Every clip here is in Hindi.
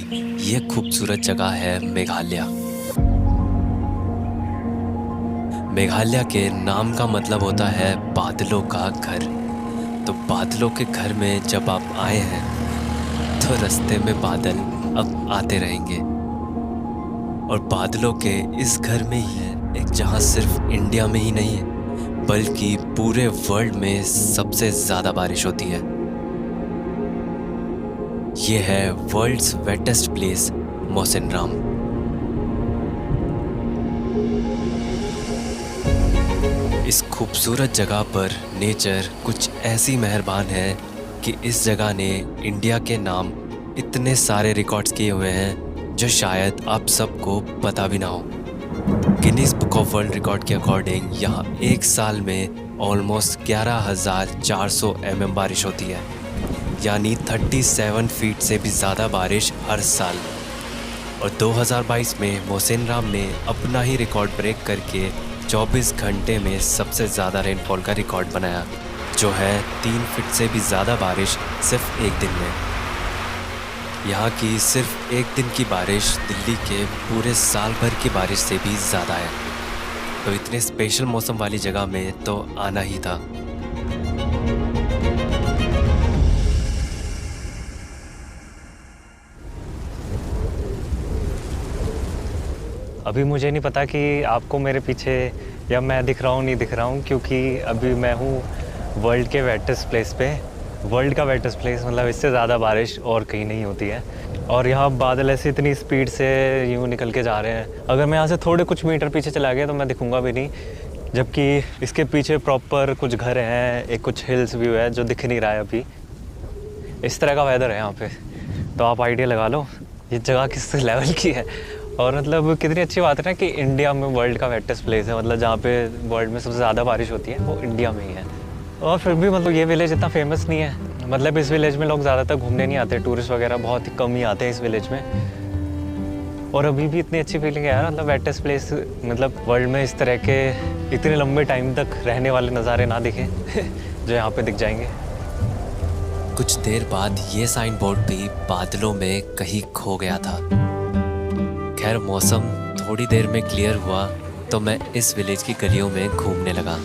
ये खूबसूरत जगह है मेघालय। मेघालय के नाम का मतलब होता है बादलों का घर। तो बादलों के घर में जब आप आए हैं तो रास्ते में बादल अब आते रहेंगे। और बादलों के इस घर में ही है एक जहां सिर्फ इंडिया में ही नहीं है बल्कि पूरे वर्ल्ड में सबसे ज्यादा बारिश होती है। ये है वर्ल्ड्स वेटेस्ट प्लेस मौसिनराम। इस खूबसूरत जगह पर नेचर कुछ ऐसी मेहरबान है कि इस जगह ने इंडिया के नाम इतने सारे रिकॉर्ड्स किए हुए हैं जो शायद आप सबको पता भी ना हो। Guinness book of world record के अकॉर्डिंग यहाँ एक साल में ऑलमोस्ट 11,400 mm बारिश होती है, यानी 37 फीट से भी ज़्यादा बारिश हर साल। और 2022 में मौसिनराम ने अपना ही रिकॉर्ड ब्रेक करके 24 घंटे में सबसे ज़्यादा रेनफॉल का रिकॉर्ड बनाया, जो है 3 फीट से भी ज़्यादा बारिश सिर्फ एक दिन में। यहाँ की सिर्फ एक दिन की बारिश दिल्ली के पूरे साल भर की बारिश से भी ज़्यादा है। तो इतने स्पेशल मौसम वाली जगह में तो आना ही था। अभी मुझे नहीं पता कि आपको मेरे पीछे या मैं दिख रहा हूँ नहीं दिख रहा हूँ, क्योंकि अभी मैं हूँ वर्ल्ड के वेटेस्ट प्लेस पे। वर्ल्ड का वेटेस्ट प्लेस मतलब इससे ज़्यादा बारिश और कहीं नहीं होती है। और यहाँ बादल ऐसे इतनी स्पीड से यूँ निकल के जा रहे हैं, अगर मैं यहाँ से थोड़े कुछ मीटर पीछे चला गया तो मैं दिखूँगा भी नहीं। जबकि इसके पीछे प्रॉपर कुछ घर हैं, एक कुछ हिल्स व्यू है जो दिख नहीं रहा है अभी। इस तरह का वेदर है यहाँ पे, तो आप आइडिया लगा लो ये जगह किस लेवल की है। और मतलब कितनी अच्छी बात है ना कि इंडिया में वर्ल्ड का वेटेस्ट प्लेस है, मतलब जहाँ पे वर्ल्ड में सबसे ज़्यादा बारिश होती है वो इंडिया में ही है। और फिर भी मतलब ये विलेज इतना फेमस नहीं है, मतलब इस विलेज में लोग ज़्यादातर घूमने नहीं आते, टूरिस्ट वगैरह बहुत ही कम ही आते हैं इस विलेज में। और अभी भी इतनी अच्छी फीलिंग है यार, मतलब वेटेस्ट प्लेस, मतलब वर्ल्ड में इस तरह के इतने लंबे टाइम तक रहने वाले नज़ारे ना दिखें जो यहाँ पे दिख जाएंगे। कुछ देर बाद ये साइन बोर्ड भी बादलों में कहीं खो गया था। खैर मौसम थोड़ी देर में क्लियर हुआ तो मैं इस विलेज की गलियों में घूमने लगा।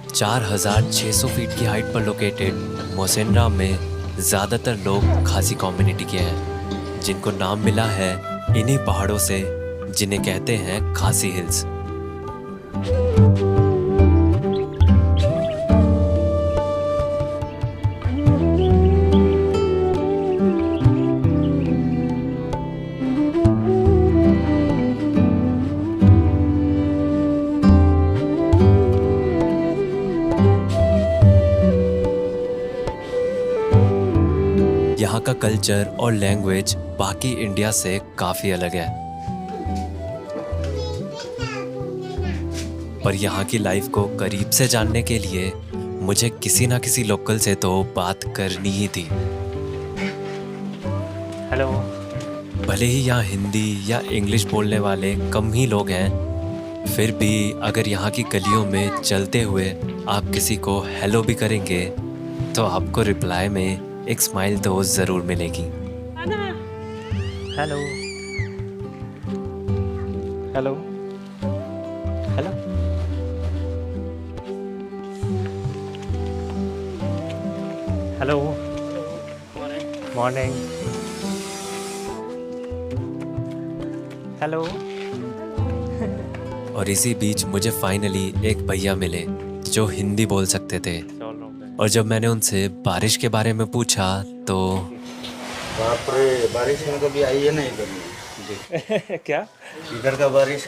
4,600 फीट की हाइट पर लोकेटेड मौसिनराम में ज़्यादातर लोग खासी कम्युनिटी के हैं, जिनको नाम मिला है इन्हीं पहाड़ों से जिन्हें कहते हैं खासी हिल्स। यहाँ का कल्चर और लैंग्वेज बाकी इंडिया से काफ़ी अलग है, पर यहाँ की लाइफ को करीब से जानने के लिए मुझे किसी ना किसी लोकल से तो बात करनी ही थी। हेलो। भले ही यहाँ हिंदी या इंग्लिश बोलने वाले कम ही लोग हैं, फिर भी अगर यहाँ की गलियों में चलते हुए आप किसी को हेलो भी करेंगे तो आपको रिप्लाई में एक स्माइल तो ज़रूर मिलेगी। Hello hello hello. Hello morning. Hello. और इसी बीच मुझे फाइनली एक भैया मिले जो हिंदी बोल सकते थे, और जब मैंने उनसे बारिश के बारे में पूछा तो बाप रे, बारिश में कभी आई है ना इधर में? क्या इधर का बारिश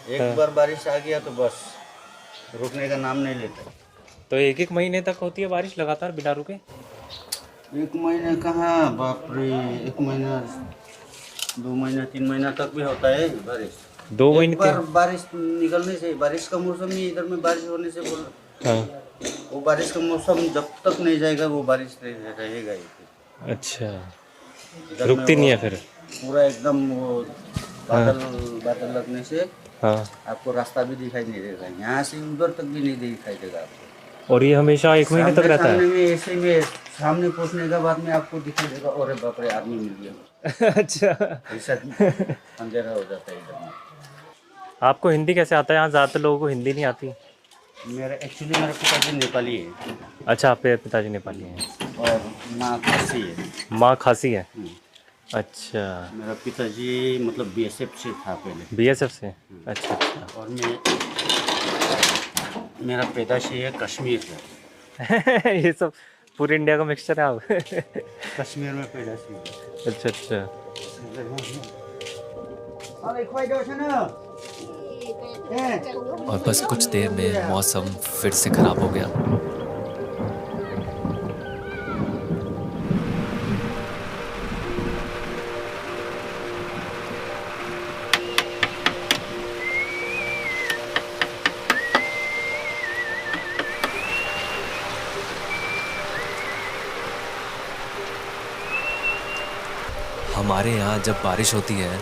एक बार बारिश आ गया तो बस रुकने का नाम नहीं लेता। तो एक एक महीने तक होती है बारिश लगातार बिना रुके? एक महीने कहाँ, बाप रे, 1 महीना 2 महीना 3 महीना तक भी होता है बारिश। 2 महीने एक बार बारिश निकलने से, बारिश का मौसम ही इधर में बारिश होने से बोल, हाँ। वो बारिश का मौसम जब तक नहीं जाएगा वो बारिश रहेगा ही। अच्छा, इधर रुकती में नहीं है फिर? पूरा एकदम वो बादल बादल लगने से हाँ। आपको रास्ता भी दिखाई नहीं देगा, यहाँ से उधर तक भी नहीं दिखाई देगा आपको। और ये हमेशा 1 महीने तक रहता सामने है? में ऐसे में सामने पहुंचने के बाद में आपको दिखाई देगा, अरे बाप रे आदमी मिल गया। अच्छा, ऐसा अंधेरा हो जाता है इधर में। आपको हिंदी कैसे आता है? यहाँ ज़्यादातर लोगों को हिंदी नहीं आती। मेरा पिताजी नेपाली है अच्छा, आपके पिताजी नेपाली हैं और माँ खासी है। माँ खासी है। हम्म। अच्छा, मेरा पिताजी मतलब बीएसएफ से था पहले, बीएसएफ से। अच्छा अच्छा। और मेरा पैदाशी है कश्मीर का। ये सब पूरे इंडिया का मिक्सचर है आप। कश्मीर में पैदाशी है। अच्छा अच्छा। और बस कुछ देर में मौसम फिर से खराब हो गया। हमारे यहाँ जब बारिश होती है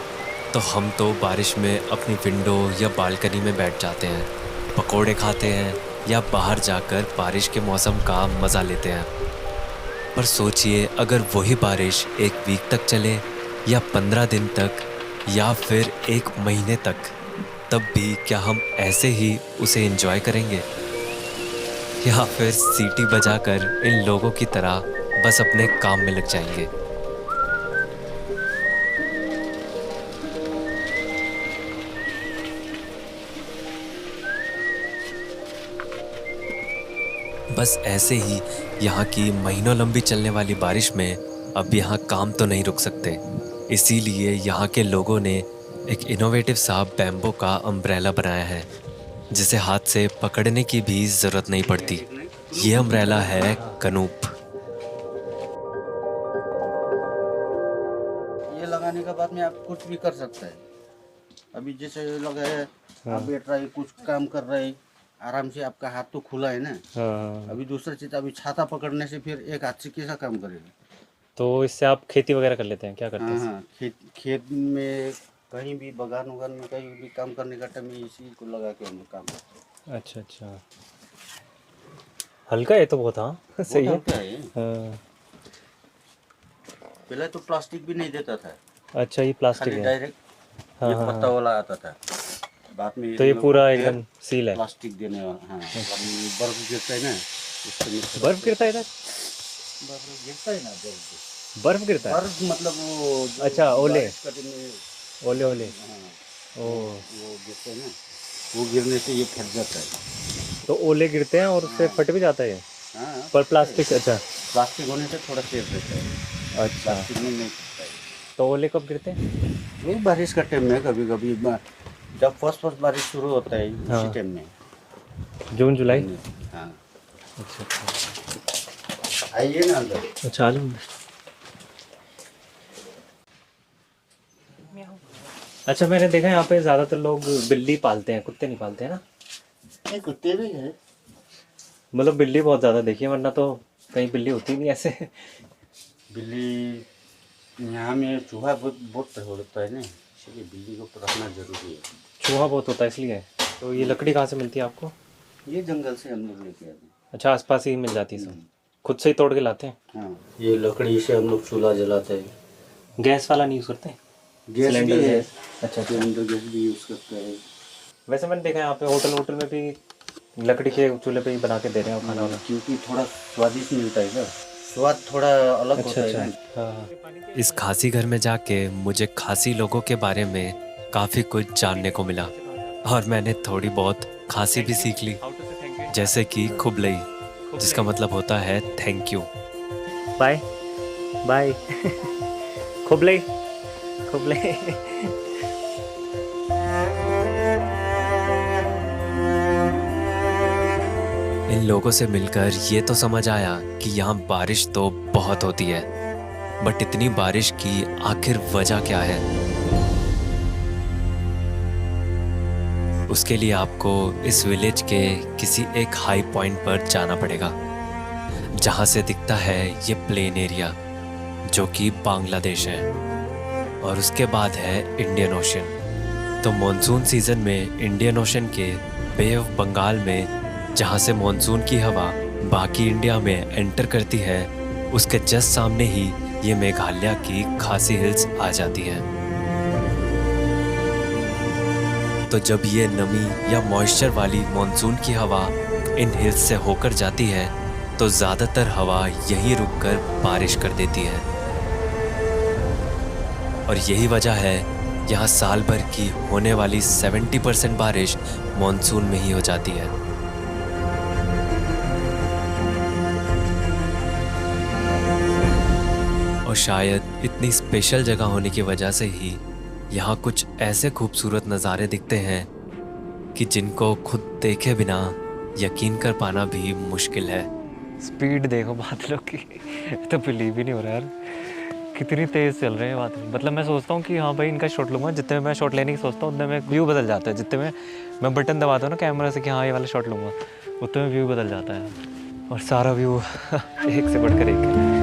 तो हम तो बारिश में अपनी विंडो या बालकनी में बैठ जाते हैं, पकोड़े खाते हैं या बाहर जाकर बारिश के मौसम का मज़ा लेते हैं। पर सोचिए अगर वही बारिश एक वीक तक चले या 15 दिन तक या फिर 1 महीने तक, तब भी क्या हम ऐसे ही उसे एंजॉय करेंगे या फिर सीटी बजाकर इन लोगों की तरह बस अपने काम में लग जाएंगे। बस ऐसे ही यहाँ की महीनों लंबी चलने वाली बारिश में अब यहाँ काम तो नहीं रुक सकते, इसीलिए यहाँ के लोगों ने एक इनोवेटिव सा बैम्बो का अम्ब्रेला बनाया है जिसे हाथ से पकड़ने की भी ज़रूरत नहीं पड़ती। ये अम्ब्रेला है कनूप। ये लगाने के बाद में आप कुछ भी कर सकते हैं। अभी जैसे लगा है, आप बैठ रहे कुछ काम कर रहे, आराम से आपका हाथ तो खुला है ना। हाँ। अभी दूसरा चीज, अभी छाता पकड़ने से फिर एक हाथ से कैसा काम करेगा। तो इससे आप खेती वगैरह कर लेते हैं? क्या करते हैं? हाँ, खेत में कहीं भी बगान उगान में कहीं भी काम करने का टाइम में इसी को लगा के हम लोग काम करते हैं। अच्छा अच्छा, हल्का है तो बहुत। हाँ सही है। हल्का है। हाँ। पहले तो प्लास्टिक भी नहीं देता था, अच्छा, ये प्लास्टिक खाली है। डायरेक्ट हाँ, ये हाँ, पत्ता वाला आता था। बाद में तो ये पूरा एकदम सील है। प्लास्टिक देने वाला। हाँ, बर्फ गिरता है ना, बर्फ गिरता है इधर? बर्फ गिरता है ना, बर्फ गिरता है? बर्फ मतलब वो अच्छा, ओले बारिश का दिन में। ओले ओले। हाँ, ओ, वो गिरते हैं ना, वो गिरने से ये फट जाता है। तो ओले गिरते हैं और उससे फट भी जाता है। हाँ, पर प्लास्टिक, अच्छा प्लास्टिक होने से थोड़ा सेफ रहता है। अच्छा। प्लास्टिक में नहीं फटता है। तो ओले कब गिरते हैं? वही बारिश का टाइम में, कभी कभी जब फर्स्ट बारिश शुरू होता है हाँ। उसी टाइम में। जून जुलाई? हाँ। अच्छा अच्छा। आइए ना अंदर। अच्छा, आ जाओ। अच्छा, मैंने देखा है यहाँ पे ज़्यादातर लोग बिल्ली पालते हैं, कुत्ते नहीं पालते हैं ना? नहीं, कुत्ते भी हैं। मतलब बिल्ली बहुत ज़्यादा देखी है, वरना तो कहीं बिल्ली होती नहीं ऐसे। बिल्ली यहाँ में चूहा बहुत होता है ना, इसलिए बिल्ली को रखना जरूरी है। चूहा बहुत होता है इसलिए। तो ये लकड़ी कहाँ से मिलती है आपको? ये जंगल से हम लोग लेके आते हैं। अच्छा, आसपास ही मिल जाती है सब? खुद से ही तोड़ के लाते हैं? हाँ, ये लकड़ी से हम लोग चूल्हा जलाते हैं। गैस वाला नहीं यूज़ करते? गैस सिलेंडर भी है। गैस? अच्छा, सिलेंडर गैस भी यूज़ करते हैं। वैसे मैंने देखा है यहाँ पे होटल में भी लकड़ी के चूल्हे पे ही बना के दे रहे हैं खाना वाना। क्योंकि थोड़ा स्वादिष्ट मिलता है ना, स्वाद थोड़ा अलग अच्छा होता है अच्छा। ना। हाँ। इस खासी घर में जाके मुझे खासी लोगों के बारे में काफ़ी कुछ जानने को मिला और मैंने थोड़ी बहुत खासी भी सीख ली, जैसे कि खुबलई, जिसका मतलब होता है थैंक यू। Bye bye. खुबलई खुबलई। इन लोगों से मिलकर ये तो समझ आया कि यहाँ बारिश तो बहुत होती है, बट इतनी बारिश की आखिर वजह क्या है? उसके लिए आपको इस विलेज के किसी एक हाई पॉइंट पर जाना पड़ेगा जहाँ से दिखता है ये प्लेन एरिया जो कि बांग्लादेश है, और उसके बाद है इंडियन ओशन। तो मॉनसून सीजन में इंडियन ओशन के बे ऑफ बंगाल में जहाँ से मॉनसून की हवा बाकी इंडिया में एंटर करती है, उसके जस्ट सामने ही ये मेघालय की खासी हिल्स आ जाती हैं। तो जब ये नमी या मॉइस्चर वाली मॉनसून की हवा इन हिल्स से होकर जाती है तो ज़्यादातर हवा यहीं रुककर बारिश कर देती है। और यही वजह है यहाँ साल भर की होने वाली 70% बारिश मॉनसून में ही हो जाती है। और शायद इतनी स्पेशल जगह होने की वजह से ही यहाँ कुछ ऐसे खूबसूरत नज़ारे दिखते हैं कि जिनको खुद देखे बिना यकीन कर पाना भी मुश्किल है। स्पीड देखो बादलों की, तो बिलीव ही नहीं हो रहा यार, कितनी तेज़ चल रहे हैं बादल। मतलब मैं सोचता हूँ कि हाँ भाई इनका शॉट लूँगा, जितने में मैं शॉट लेने की सोचता हूँ उतने में व्यू बदल जाता है। जितने में मैं बटन दबाता हूँ ना कैमरा से कि हाँ ये वाला शॉट लूँगा, उतने में व्यू बदल जाता है। और सारा व्यू एक से बढ़कर एक है।